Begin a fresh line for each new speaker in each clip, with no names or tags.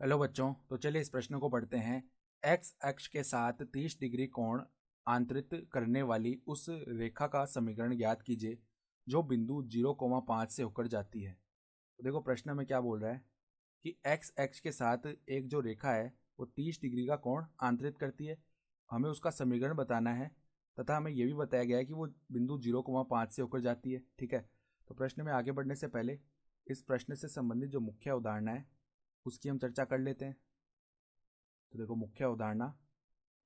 Hello बच्चों, तो चलिए इस प्रश्न को पढ़ते हैं। एक्स अक्ष के साथ 30 डिग्री कोण आंतरित करने वाली उस रेखा का समीकरण ज्ञात कीजिए जो बिंदु 0,5 से होकर जाती है। तो देखो प्रश्न में क्या बोल रहा है कि एक्स अक्ष के साथ एक जो रेखा है वो 30 डिग्री का कोण आंतरित करती है। हमें उसका समीकरण बताना है तथा हमें यह भी बताया गया है कि वो बिंदु 0,5 से होकर जाती है। ठीक है, तो प्रश्न में आगे बढ़ने से पहले इस प्रश्न से संबंधित जो मुख्य अवधारणा है उसकी हम चर्चा कर लेते हैं। तो देखो मुख्य अवधारणा,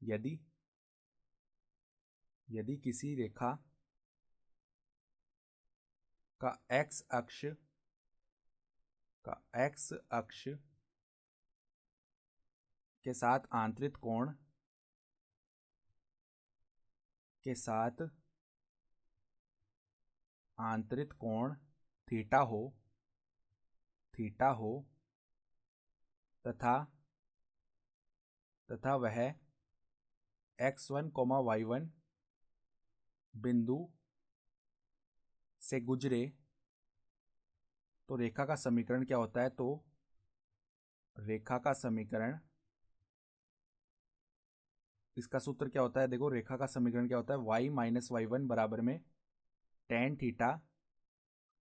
यदि यदि किसी रेखा का एक्स अक्ष के साथ आंतरित कोण थीटा हो तथा वह x1, y1 बिंदु से गुजरे तो रेखा का समीकरण क्या होता है। तो रेखा का समीकरण, इसका सूत्र क्या होता है। देखो रेखा का समीकरण क्या होता है, y माइनस y1 बराबर में tan theta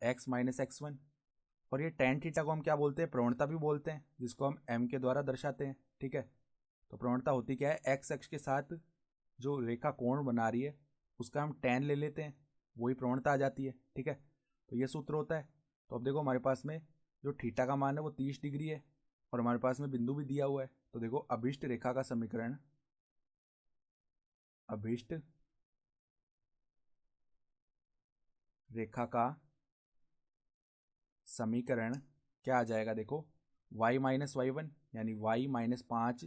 x minus x1। और ये tan थीटा को हम क्या बोलते हैं, प्रवणता भी बोलते हैं, जिसको हम m के द्वारा दर्शाते हैं। ठीक है, तो प्रवणता होती क्या है, x अक्ष के साथ जो रेखा कोण बना रही है उसका हम tan ले लेते हैं, वही प्रवणता आ जाती है। ठीक है, तो ये सूत्र होता है। तो अब देखो हमारे पास में जो थीटा का मान है वो 30 डिग्री है और हमारे पास में बिंदु भी दिया हुआ है। तो देखो अभिष्ट रेखा का समीकरण, अभिष्ट रेखा का समीकरण क्या आ जाएगा। देखो y माइनस y1 यानी y माइनस 5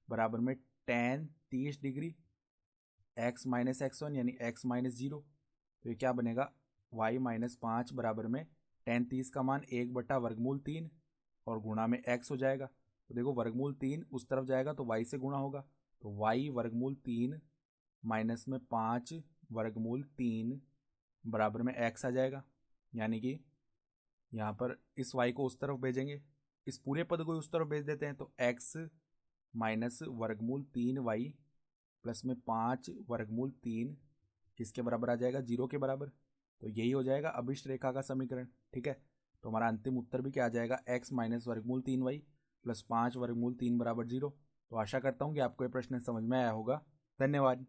बराबर में tan 30 degree, x minus x1 यानी x माइनस 0। तो ये क्या बनेगा, y माइनस 5 बराबर में tan 30 का मान 1/वर्गमूल 3 और गुणा में x हो जाएगा। तो देखो वर्गमूल 3 उस तरफ जाएगा तो y से गुणा होगा, तो y वर्गमूल 3 माइनस में 5 वर्गमूल 3 बराबर में x आ जाएगा। यानी कि यहाँ पर इस y को उस तरफ भेजेंगे, इस पूरे पद को उस तरफ भेज देते हैं, तो x माइनस वर्गमूल 3y प्लस में 5 वर्गमूल 3 किसके बराबर आ जाएगा, 0 के बराबर। तो यही हो जाएगा अभिष्ट रेखा का समीकरण। ठीक है, तो हमारा अंतिम उत्तर भी क्या आ जाएगा, x माइनस वर्गमूल 3y प्लस 5 वर्गमूल 3 बराबर 0। तो आशा करता हूँ कि आपको ये प्रश्न समझ में आया होगा। धन्यवाद।